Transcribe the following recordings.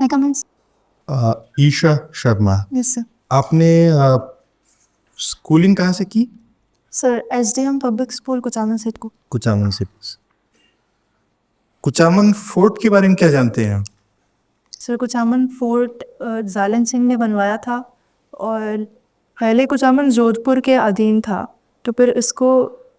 मैं comment. Isha Sharma, yes sir. आपने schooling कहाँ से की? Sir SDM public school Kuchaman सेठ को। कुचामन से। कुचामन फोर्ट के बारे में क्या जानते हैं? सर कुचामन फोर्ट जालन सिंह ने बनवाया था और पहले कुचामन जोधपुर के अधीन था, तो फिर इसको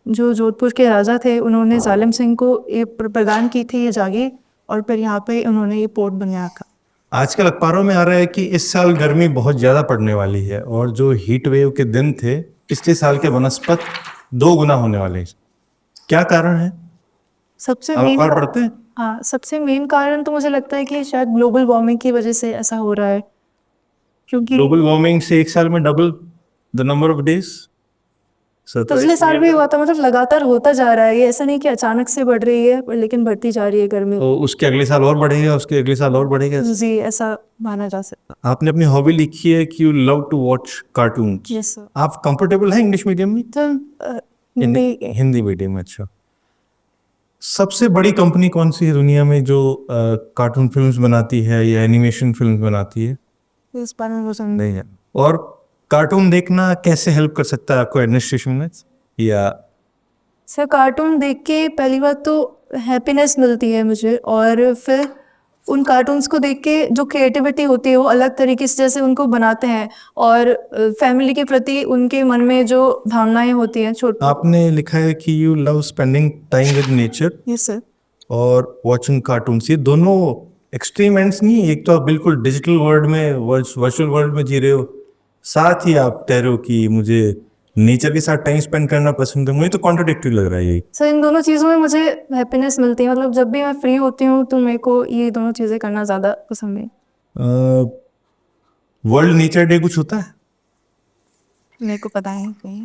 जो जोधपुर के राजा थे उन्होंने जालिम सिंह को ये प्रदान की थी ये जागीर, और फिर यहाँ पे उन्होंने ये पोर्ट बनाया था। आजकल अखबारों में आ रहा है कि इस साल गर्मी बहुत ज़्यादा पड़ने वाली है और जो हीट वेव के दिन थे पिछले साल के बनस्पत 2 गुना होने वाले हैं। क्या कारण है? सबसे आप मेन अखबार पढ़ते हैं? हाँ, सबसे मेन कारण तो मुझे लगता है कि शायद ग्लोबल वार्मिंग की वजह से ऐसा हो रहा है, क्योंकि ग्लोबल वार्मिंग से एक साल में double the number of days. पिछले साल भी हुआ था, मतलब लगातार होता जा रहा है ये, ऐसा नहीं कि अचानक से बढ़ रही है लेकिन बढ़ती जा रही है गर्मी। तो उसके अगले साल और बढ़ेगा, उसके अगले साल और बढ़ेगा। जी, ऐसा माना जा सकता आपने अपनी हॉबी लिखी है कि you love to watch cartoon. है। Yes sir. आप कंफर्टेबल हैं इंग्लिश मीडियम में? तो हिंदी मीडियम में। अच्छा, सबसे बड़ी कंपनी कौन सी है दुनिया में जो कार्टून फिल्म्स बनाती है या एनिमेशन फिल्म्स बनाती है? इस बारे में पसंद नहीं है। और कार्टून देखना कैसे हेल्प कर सकता है आपको एडमिनिस्ट्रेशन में? या सर कार्टून देख के पहली बात तो हैप्पीनेस मिलती है मुझे, और फिर उन कार्टून्स को देख के जो क्रिएटिविटी होती है वो अलग तरीके से जैसे उनको बनाते हैं, और फैमिली के प्रति उनके मन में जो भावनाएं होती हैं छोटी। आपने लिखा है कि you love spending time with nature yes sir. और वॉचिंग कार्टून्स, ये दोनों एक्सट्रीम एंड्स नहीं है। एक तो आप बिल्कुल डिजिटल वर्ल्ड में, वर्चुअल वर्ल्ड में जी रहे हो, साथ ही आप कह रहे हो कि मुझे नेचर के साथ टाइम स्पेंड करना पसंद है। मुझे तो कॉन्ट्राडिक्टरी लग रहा है ये। सर इन दोनों चीज़ों में मुझे हैप्पीनेस मिलती है, मतलब जब भी मैं फ्री होती हूँ तो मेरे को ये दोनों चीज़ें करना ज़्यादा पसंद है। वर्ल्ड नेचर डे कुछ होता है? मेरे को पता है कहीं।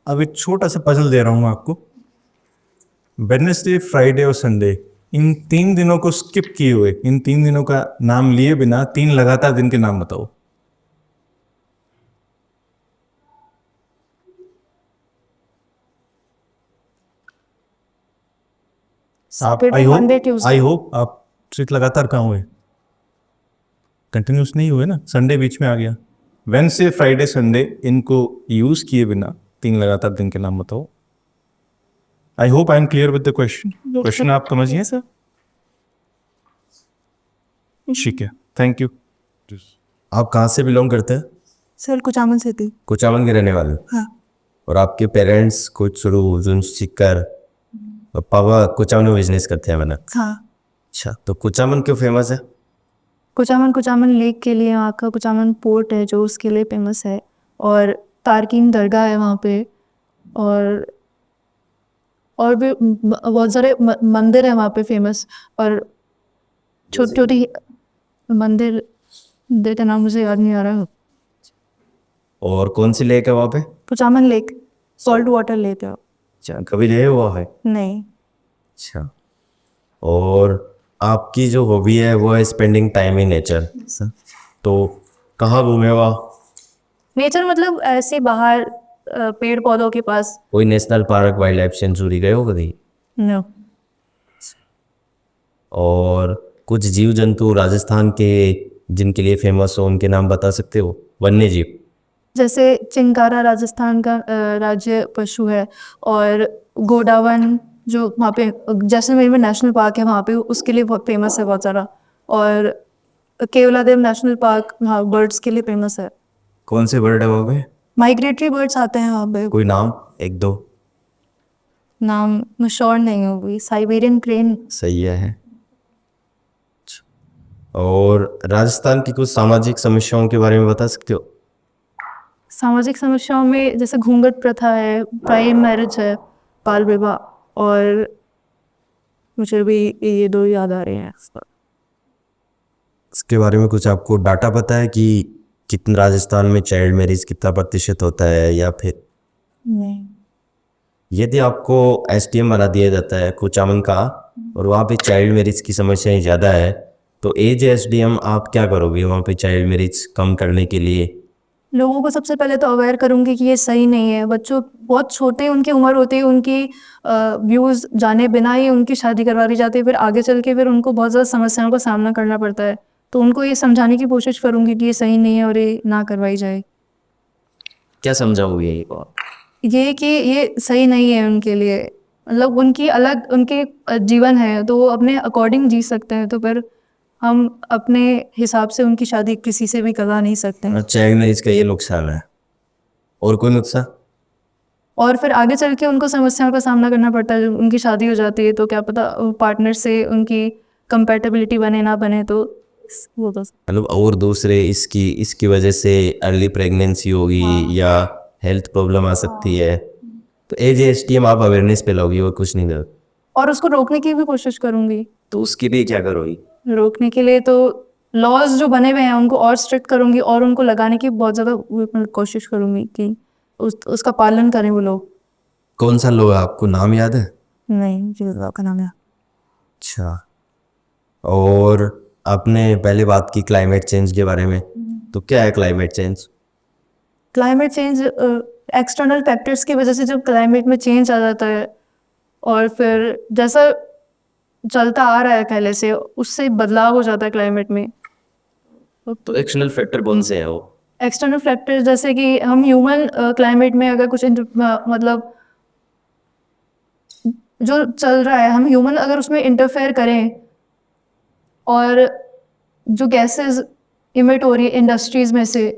अब एक छोटा सा पजल दे रहा हूँ आपको। वेडनेसडे, फ्राइडे और संडे, इन 3 दिनों को स्किप किए हुए, इन 3 दिनों का नाम लिए बिना 3 लगातार दिन के नाम बताओ। आप आई होप आप ट्रिक लगातार कहाँ हुए, कंटिन्यूस नहीं हुए ना, संडे बीच में आ गया। वेडनेसडे, फ्राइडे, संडे, इनको यूज किए बिना 3 लगातार दिन के नाम बताओ। I hope I am clear with the question. Question आप समझिए सर? ठीक है, थैंक यू। आप कहाँ से बिलोंग करते हैं? सर कुचामन से थी। कुचामन के रहने वाले? हाँ। और आपके पेरेंट्स कुछ शुरू जुन सीखकर पापा कुचामन में बिजनेस करते हैं मैंने? हाँ। अच्छा, तो कुचामन क्यों फेमस है? कुचामन लेक के लिए, वहाँ का कुचामन पोर्ट है जो उसके लिए फेमस है, और तारकीन दरगाह है वहाँ पे, और भी बहुत सारे मंदिर है वहाँ पे फेमस, और छोटी छोटी मंदिर का नाम मुझे याद नहीं आ रहा। और कौन सी लेक है वहाँ पे? Kuchaman lake, salt water lake है। अच्छा, कभी गए हुआ है? नहीं। अच्छा, और आपकी जो हॉबी है वो है स्पेंडिंग टाइम इन नेचर, तो कहाँ घूमे हुआ? नेचर मतलब ऐसे बाहर पेड़ पौधों के पास। कोई national park, wild life sanctuary गए हो कभी? नो। और कुछ जीव जंतु राजस्थान के जिनके लिए फेमस हो उनके नाम बता सकते हो, वन्य जीव? जैसे चिंकारा राजस्थान का राज्य पशु है, और गोडावन जो वहाँ पे जैसलमेर में नेशनल पार्क है वहाँ पे उसके लिए बहुत फेमस है बहुत सारा, और केवलादेव नेशनल पार्क वहाँ बर्ड्स के लिए फेमस है। कौन से बर्ड है वहाँ पे? माइग्रेटरी बर्ड्स आते हैं वहाँ पे। कोई नाम एक दो? नाम मैं श्योर नहीं होगी। Siberian crane. सही है। और राजस्थान की कुछ सामाजिक समस्याओं के बारे में बता सकते हो? सामाजिक समस्याओं में जैसे घूंघट प्रथा है, प्राइम मैरिज है, बाल विवाह, और मुझे भी ये 2 याद आ रहे हैं। इसके बारे में कुछ आपको डाटा पता है कि कितना राजस्थान में चाइल्ड मैरिज कितना प्रतिशत होता है, या फिर नहीं। यदि आपको एसडीएम बना दिया जाता है कुचामन का और वहाँ पे चाइल्ड मैरिज की समस्याएं ज़्यादा है, तो एज एसडीएम आप क्या करोगे वहाँ पे चाइल्ड मैरिज कम करने के लिए? लोगों को सबसे पहले तो अवेयर करूंगी कि ये सही नहीं है। बच्चों बहुत छोटे उनकी उम्र होती है, उनकी व्यूज़ जाने बिना ही उनकी शादी करवा दी जाती है, फिर आगे चल के फिर उनको बहुत ज़्यादा समस्याओं का सामना करना पड़ता है। तो उनको ये समझाने की कोशिश करूंगी कि ये सही नहीं है और ये ना करवाई जाए। क्या समझाओगे ये को? ये कि ये सही नहीं है उनके लिए, मतलब उनकी अलग उनके जीवन है तो वो अपने अकॉर्डिंग जी सकते हैं, तो फिर हम अपने हिसाब से उनकी शादी किसी से भी करवा नहीं सकते हैं। अच्छा, इसका ये नुकसान है, और कोई नुकसान? और फिर आगे चल के उनको समस्याओं का सामना करना पड़ता है। जब उनकी शादी हो जाती है तो क्या पता पार्टनर से उनकी कंपैटिबिलिटी बने ना बने, तो वो तो मतलब और दूसरे इसकी इसकी वजह से अर्ली प्रेगनेंसी होगी या हेल्थ प्रॉब्लम आ सकती है। तो AGSTM आप अवेयरनेस फैलाओगी और कुछ नहीं कर। और उसको रोकने की भी कोशिश करूंगी। तो उसके लिए क्या करोगी? रोकने के लिए तो लॉज जो बने हुए हैं उनको और स्ट्रिक्ट करूंगी और उनको लगाने की बहुत ज़्यादा कोशिश करूंगी कि उसका पालन करें वो लोग। कौन सा लो है, आपको नाम याद है? नहीं, मुझे लॉ का नाम है। अच्छा, और आपने पहले बात की क्लाइमेट चेंज के बारे में, तो क्या है climate change? Climate change external factors की वजह से जब क्लाइमेट में चेंज आ जाता है और फिर जैसा चलता आ रहा है पहले से उससे बदलाव हो जाता है क्लाइमेट में। तो एक्सटर्नल फैक्टर कौन से है वो? एक्सटर्नल फैक्टर्स जैसे कि हम ह्यूमन क्लाइमेट में अगर कुछ मतलब जो चल रहा है, हम ह्यूमन अगर उसमें इंटरफेयर करें और जो गैसेस इमिट हो रही है इंडस्ट्रीज में से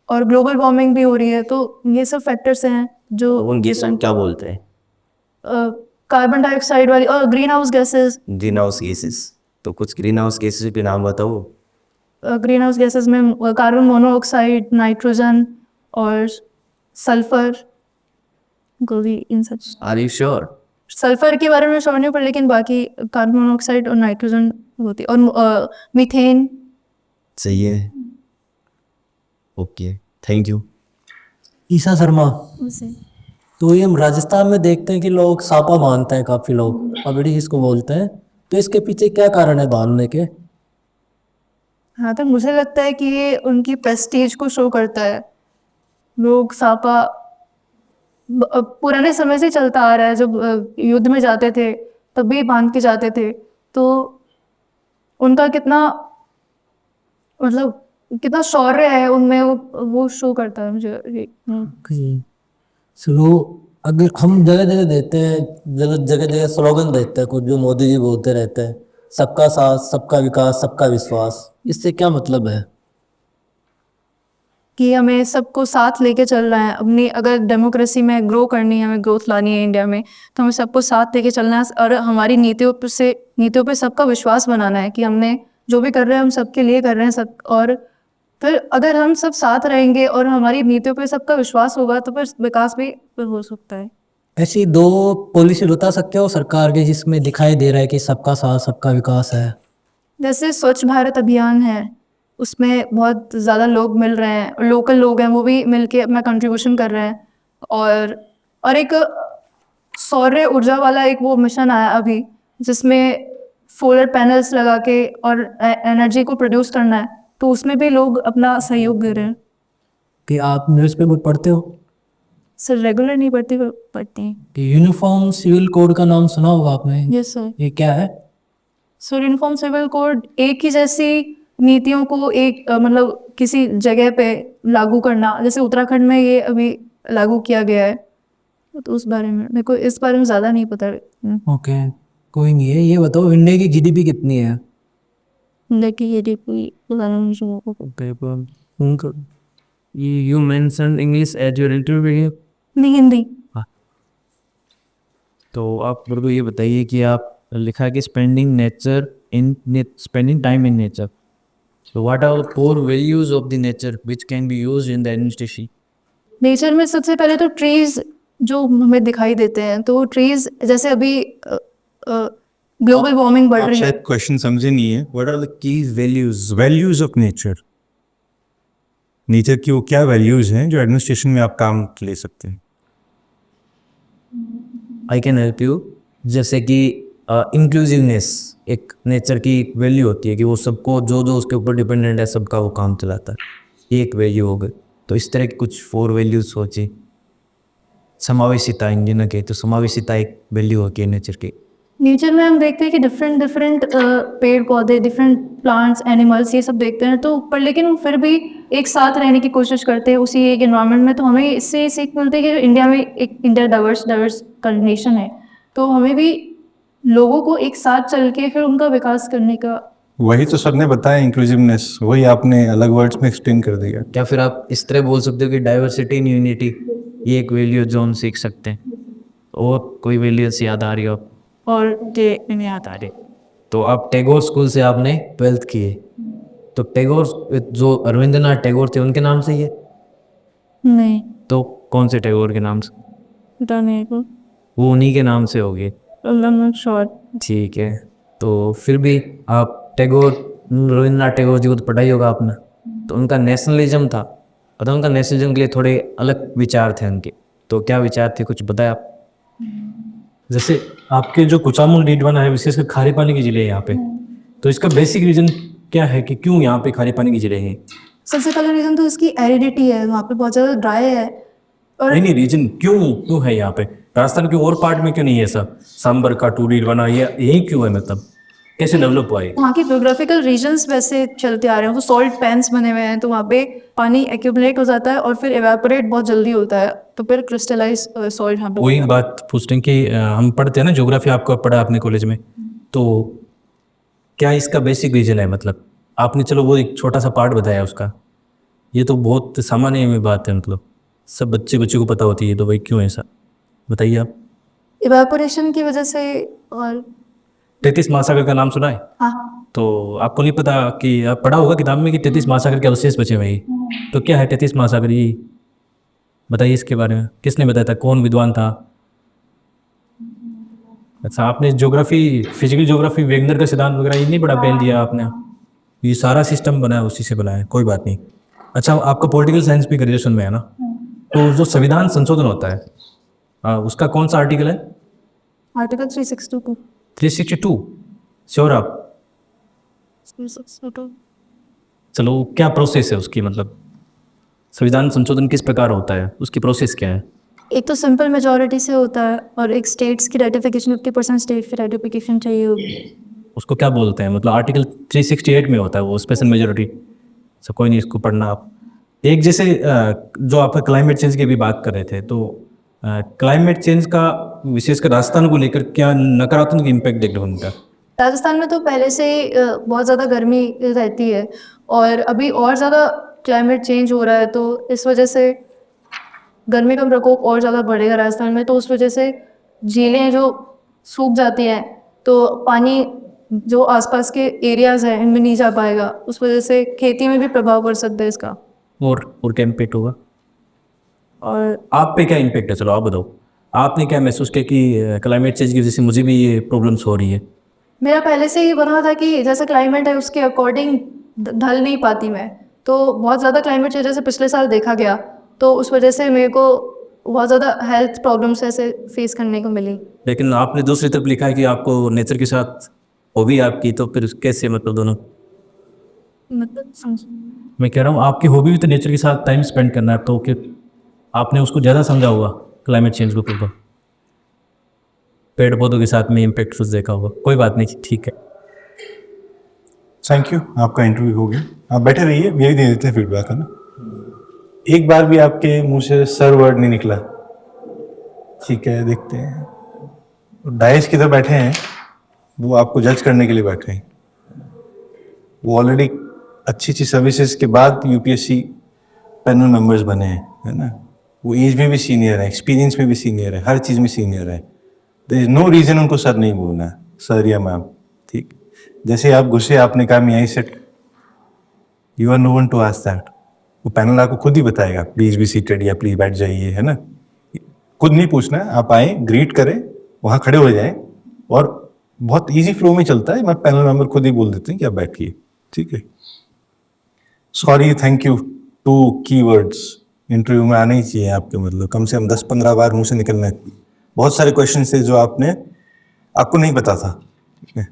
और ग्लोबल वार्मिंग भी हो रही है, तो ये सब फैक्टर्स हैं जो उन गैसों को क्या बोलते हैं? कार्बन डाइऑक्साइड वाली और green house gases. Green house gases. तो कुछ ग्रीन हाउस गैसेस के नाम बताओ। ग्रीन हाउस गैसेस में कार्बन मोनोऑक्साइड, नाइट्रोजन और सल्फर, गोभी, इन सब। Are you sure? सल्फर के बारे में श्योर नहीं पर लेकिन बाकी कार्बन मोनोऑक्साइड और नाइट्रोजन होती है और मीथेन। सही है, okay, thank you. Isha Sharma. उसे तो ये हम राजस्थान में देखते हैं कि लोग सापा बांधते हैं, काफी लोग पगड़ी इसको बोलते हैं। तो इसके पीछे क्या कारण है बांधने के? हाँ, तो मुझे लगता है कि ये उनकी प्रेस्टीज को शो करता है। लोग सापा पुराने समय से चलता आ रहा है, जब युद्ध में जाते थे तब भी बांध के जाते थे, तो उनका कितना मतलब कितना शौर्य है उनमें, वो शो करता है मुझे ये। चलो, अगर हम जगह जगह देते हैं, जगह जगह जगह स्लोगन देते हैं कुछ जो मोदी जी बोलते रहते हैं, सबका साथ, सबका विकास, सबका विश्वास, इससे क्या मतलब है? कि हमें सबको साथ लेके चलना है। अपनी अगर डेमोक्रेसी में ग्रो करनी है, हमें ग्रोथ लानी है इंडिया में, तो हमें सबको साथ लेके चलना है और हमारी नीतियों पे सबका विश्वास बनाना है कि हमने जो भी कर रहे हैं हम सबके लिए कर रहे हैं सब। और फिर अगर हम सब साथ रहेंगे और हमारी नीतियों पे सबका विश्वास होगा तो फिर विकास भी फिर हो सकता है। ऐसी दो पॉलिसी बता सकते हो सरकार के जिसमें दिखाई दे रहा है कि सबका साथ, सबका विकास है? जैसे स्वच्छ भारत अभियान है, उसमें बहुत ज़्यादा लोग मिल रहे हैं और लोकल लोग हैं वो भी मिलके अपना कंट्रीब्यूशन कर रहे हैं। और एक सौर ऊर्जा वाला एक वो मिशन आया अभी, जिसमें सोलर पैनल्स लगा के और एनर्जी को प्रोड्यूस करना है, तो उसमें भी लोग अपना सहयोग दे रहे हैं। कि आप न्यूज़पेपर पढ़ते हो? सर रेगुलर नहीं पढ़ती पर पढ़ती हैं। कि यूनिफॉर्म सिविल कोड का नाम सुना होगा आपने? Yes sir. ये क्या है? सो यूनिफॉर्म सिविल कोड एक ही जैसी नीतियों को एक मतलब किसी जगह पे लागू करना, जैसे उत्तराखंड में ये अभी लागू किया गया है, तो उस बारे में मेरे को इस बारे में ज़्यादा नहीं पता। ओके, कोई नहीं है। ये बताओ, इंडिया की GDP कितनी है? देखिए ये कोई Okay, but you mentioned English as your interview. नहीं, हिंदी। तो आप मेरे को ये बताइए कि आप लिखा है कि spending time in nature. So what are the core values of the nature which can be used in the administration? Nature में सबसे पहले तो ट्रीज जो हमें दिखाई देते हैं, तो ट्रीज जैसे अभी ग्लोबल वार्मिंग बढ़ आप रही है। शायद क्वेश्चन समझे नहीं है। What are the key values of nature? Nature की वो क्या वैल्यूज हैं जो एडमिनिस्ट्रेशन में आप काम ले सकते हैं? I can help you. जैसे कि इंक्लूसिवनेस एक नेचर की वैल्यू होती है कि वो सबको जो जो उसके ऊपर डिपेंडेंट है सबका वो काम चलाता है, ये एक वैल्यू हो गई। तो इस तरह की कुछ 4 वैल्यूज सोचे। समावेशिता इंडियन के, तो समावेशिता एक वैल्यू होती है नेचर की। नेचर में हम देखते हैं कि डिफरेंट डिफरेंट पेड़ पौधे, डिफरेंट प्लांट्स, एनिमल्स, ये सब देखते हैं तो पर लेकिन वो फिर भी एक साथ रहने की कोशिश करते हैं उसी एक एनवायरनमेंट में। तो हमें इससे ये सीख मिलती है कि इंडिया में इंडिया डाइवर्स नेशन है, तो हमें भी लोगों को एक साथ चल के फिर उनका विकास करने का। वही तो सर ने बताया, इंक्लूसिवनेस, वही आपने अलग वर्ड्स में एक्सप्लेन कर दिया। क्या फिर आप इस तरह बोल सकते हो कि डाइवर्सिटी इन यूनिटी ये एक वैल्यू जो हम सीख सकते हैं? और कोई वैल्यूज याद आ रही हो? और ये नहीं याद आ रही। तो आप टैगोर स्कूल से आपने 12th किए, तो टैगोर जो रविंद्रनाथ टैगोर थे उनके नाम से ही है? नहीं, तो कौन से टैगोर के नाम से? पता नहीं को। वो उन्हीं के नाम से होगी। श्योर। ठीक है, तो फिर भी आप टैगोर, रविंद्रनाथ टैगोर जी को तो पढ़ा ही होगा आपने, तो उनका नेशनलिज्म था, और उनका नेशनलिज्म के लिए थोड़े अलग विचार थे उनके, तो क्या विचार थे, कुछ बताया आप? जैसे आपके जो कुचामन डीडवाना है विशेषकर खारे पानी की जिले है यहाँ पे, तो इसका बेसिक रीजन क्या है कि क्यों यहाँ पे खारे पानी की जिले हैं? सबसे पहला रीज़न तो उसकी एरिडिटी है, वहाँ पे बहुत ज़्यादा ड्राई है। और नहीं रीजन क्यों है यहाँ पे? राजस्थान के और पार्ट में क्यों नहीं है ऐसा? सांबर का टू डीडवाना ये यही क्यों है, मतलब कैसे डेवलप हुआ है? वहाँ के ज्योग्राफिकल रीजन्स वैसे चलते आ रहे हैं, तो सॉल्ट पैन्स बने हुए हैं, तो वहाँ पे पानी एक्यूमुलेट हो जाता है और फिर एवेपोरेट बहुत जल्दी होता है, तो फिर क्रिस्टलाइज सॉल्ट यहाँ पे। वही बात पूछते हैं कि हम पढ़ते हैं ना ज्योग्राफी, आपको पढ़ा आपने कॉलेज में, तो क्या इसका बेसिक रीजन है? मतलब आपने चलो वो एक छोटा सा पार्ट बताया उसका, ये तो बहुत सामान्य में बात है, मतलब सब बच्चे को पता होती है, तो भाई क्यों ऐसा बताइए आप। इवेपोरेशन की वजह से। और 33 महासागर का नाम सुना है? हाँ, तो आपको नहीं पता कि आप पढ़ा होगा किताब में कि 33 महासागर के अवशेष बचे हुए हैं, तो क्या है 33 महासागर ये बताइए, इसके बारे में किसने बताया था, कौन विद्वान था? अच्छा, आपने ज्योग्राफी, फिजिकल ज्योग्राफी, वेगनर का सिद्धांत वगैरह ये नहीं बड़ा पहल दिया आपने? ये सारा सिस्टम बना है उसी से बना है, कोई बात नहीं। अच्छा, आपका पॉलिटिकल साइंस भी ग्रेजुएशन में है ना, तो जो संविधान संशोधन होता है उसका कौन सा आर्टिकल है? आर्टिकल 362। 362? श्योर आप? 362। चलो, क्या प्रोसेस है उसकी, मतलब संविधान संशोधन किस प्रकार होता है, उसकी प्रोसेस क्या है? एक तो सिंपल मेजॉरिटी से होता है और एक स्टेट्स की रेटिफिकेशन, 50% स्टेट की रेटिफिकेशन चाहिए होगी। उसको क्या बोलते हैं? मतलब आर्टिकल 368 में होता है वो स्पेशल मेजोरिटी। सो कोई नहीं, इसको पढ़ना आप। एक जैसे जो आप क्लाइमेट चेंज की भी बात कर रहे थे, तो क्लाइमेट चेंज का विशेषकर राजस्थान को लेकर क्या नकारात्मक इम्पैक्ट देख रहे हो उनका? राजस्थान में तो पहले से ही बहुत ज़्यादा गर्मी रहती है और अभी और ज़्यादा क्लाइमेट चेंज हो रहा है, तो इस वजह से गर्मी का प्रकोप और ज़्यादा बढ़ेगा राजस्थान में। तो उस वजह से झीलें जो सूख जाती हैं, तो पानी जो आसपास के एरियाज़ हैं इनमें नहीं जा पाएगा, उस वजह से खेती में भी प्रभाव पड़ सकता है इसका। और क्या इम्पैक्ट होगा? और आप पे क्या इम्पैक्ट है, चलो आप बताओ, आपने क्या महसूस किया कि क्लाइमेट चेंज की वजह से मुझे भी ये प्रॉब्लम्स हो रही है? मेरा पहले से ही बना था कि जैसा क्लाइमेट है उसके अकॉर्डिंग ढल नहीं पाती मैं, तो बहुत ज़्यादा क्लाइमेट चेंज जैसे पिछले साल देखा गया, तो उस वजह से मेरे को बहुत ज़्यादा हेल्थ प्रॉब्लम्स ऐसे फेस करने को मिली। लेकिन आपने दूसरी तरफ लिखा है कि आपको नेचर के साथ हॉबी आपकी, तो फिर कैसे, मतलब दोनों? मतलब मैं कह रहा हूँ आपकी हॉबी भी तो नेचर के साथ टाइम स्पेंड करना है, तो कि आपने उसको ज़्यादा समझा होगा क्लाइमेट चेंज को, तो पेड़ पौधों के साथ में इम्पेक्ट कुछ देखा होगा। कोई बात नहीं, ठीक है। थैंक यू, आपका इंटरव्यू हो गया, आप बैठे रहिए, यही दे देते हैं फीडबैक, है ना। एक बार भी आपके मुंह से सर वर्ड नहीं निकला, ठीक है, देखते हैं। डाइस किधर बैठे हैं, वो आपको जज करने के लिए बैठे हैं। वो ऑलरेडी अच्छी अच्छी सर्विसेज के बाद यूपीएससी पैनल मेंबर्स बने हैं, है ना। वो एज में भी सीनियर है, एक्सपीरियंस में भी सीनियर है, हर चीज़ में सीनियर है। देयर इज नो रीज़न उनको सर नहीं बोलना है, सर या मैम, ठीक। जैसे आप घुसे, आपने कहा मैं यहीं set, you are no one to ask that. वो पैनल आपको खुद ही बताएगा प्लीज़ बी सीटेड या प्लीज़ बैठ जाइए, है ना। खुद नहीं पूछना है, आप आए, ग्रीट करें, वहाँ खड़े हो जाएं, और बहुत इजी फ्लो में चलता है। मैं पैनल मेंबर खुद ही बोल देते हैं कि आप बैठिए, ठीक है। Sorry, thank you, 2 keywords interview में आने ही चाहिए आपके, मतलब कम से कम 10-15 बार मुंह से निकलना है। बहुत सारे क्वेश्चन थे जो आपको नहीं पता था, ठीक है।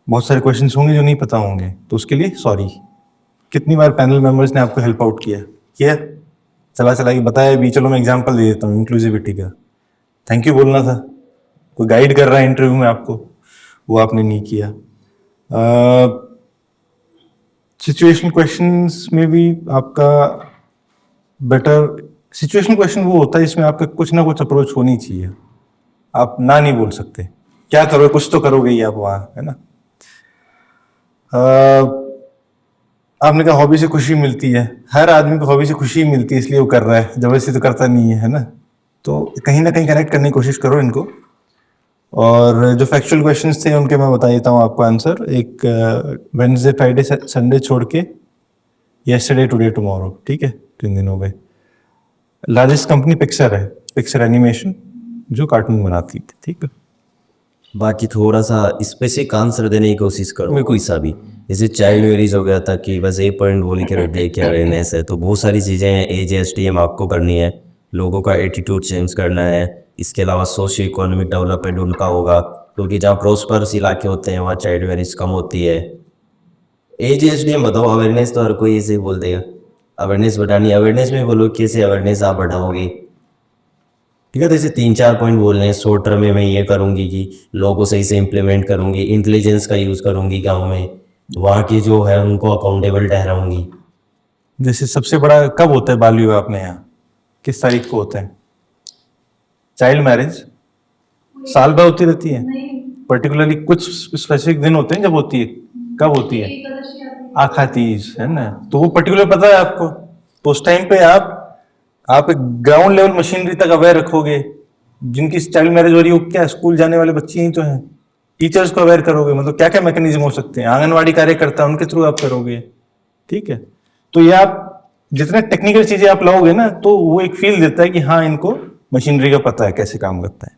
बहुत सारे क्वेश्चन होंगे जो नहीं पता होंगे, तो उसके लिए सॉरी। कितनी बार पैनल मेंबर्स ने आपको हेल्प आउट किया? चला चला के बताया भी, चलो मैं एग्जांपल दे देता हूँ इंक्लूसिविटी का। थैंक यू बोलना था, कोई गाइड कर रहा है इंटरव्यू में आपको, वो आपने नहीं किया। सिचुएशन क्वेश्चंस में भी आपका बेटर, सिचुएशन क्वेश्चन वो होता है जिसमें आपका कुछ ना कुछ अप्रोच होनी चाहिए, आप ना नहीं बोल सकते, क्या करोगे, कुछ तो करोगे ही आप वहाँ, है ना। आपने कहा हॉबी से खुशी मिलती है, हर आदमी को हॉबी से खुशी मिलती है इसलिए वो कर रहा है, जबरदस्ती तो करता नहीं है, है ना। तो कहीं ना कहीं कनेक्ट करने की कोशिश करो इनको। और जो फैक्चुअल क्वेश्चंस थे उनके मैं बता देता हूँ आपको आंसर। एक वेडनेसडे फ्राइडे संडे छोड़ के येस्टरडे टुडे टुमारो, ठीक है, 3 दिन हो गए। लार्जेस्ट कंपनी पिक्सर है, पिक्सर एनिमेशन, जो कार्टून बनाती थी, ठीक है। बाकी थोड़ा सा स्पेसिफिक आंसर देने की कोशिश करूँगा कोई सा भी, जैसे चाइल्ड वेरीज हो गया था कि बस 1 पॉइंट बोल के रख दे क्या अवेयरनेस है, तो बहुत सारी चीज़ें हैं। AJSTM आपको करनी है, लोगों का एटीट्यूड चेंज करना है, इसके अलावा सोशियो इकोनॉमिक डेवलपमेंट उनका होगा, क्योंकि जहाँ प्रोस्पर्स इलाके होते हैं वहाँ चाइल्ड वेरीज कम होती है। AJSTM बताओ, अवेयरनेस तो हर कोई ऐसे ही बोल देगा, अवेयरनेस बढ़ानी है, अवेयरनेस में बोलो कैसे अवेयरनेस आप बढ़ाओगे, ठीक है। तो ऐसे 3-4 पॉइंट बोलने हैं। शॉर्ट टर्म में मैं ये करूँगी कि लोगों को सही से इम्प्लीमेंट करूँगी, इंटेलिजेंस का यूज़ करूँगी गाँव में, वहाँ के जो है उनको अकाउंटेबल ठहराऊंगी। जैसे सबसे बड़ा कब होता है बाल विवाह अपने यहाँ, किस तारीख को होता है? चाइल्ड मैरिज साल भर होती रहती है, पर्टिकुलरली कुछ स्पेसिफिक दिन होते हैं जब होती है, कब होती है? आखा तीज, है ना। तो वो पर्टिकुलर पता है आपको, तो उस टाइम पे आप एक ग्राउंड लेवल मशीनरी तक अवेयर रखोगे। जिनकी चाइल्ड मैरिज हो रही है वो क्या स्कूल जाने वाले बच्चे ही तो हैं, टीचर्स को अवेयर करोगे, मतलब क्या क्या मैकेनिज्म हो सकते हैं, आंगनवाड़ी कार्यकर्ता उनके थ्रू आप करोगे, ठीक है। तो ये आप जितने टेक्निकल चीजें आप लाओगे ना, तो वो एक फील देता है कि हाँ इनको मशीनरी का पता है कैसे काम करता है।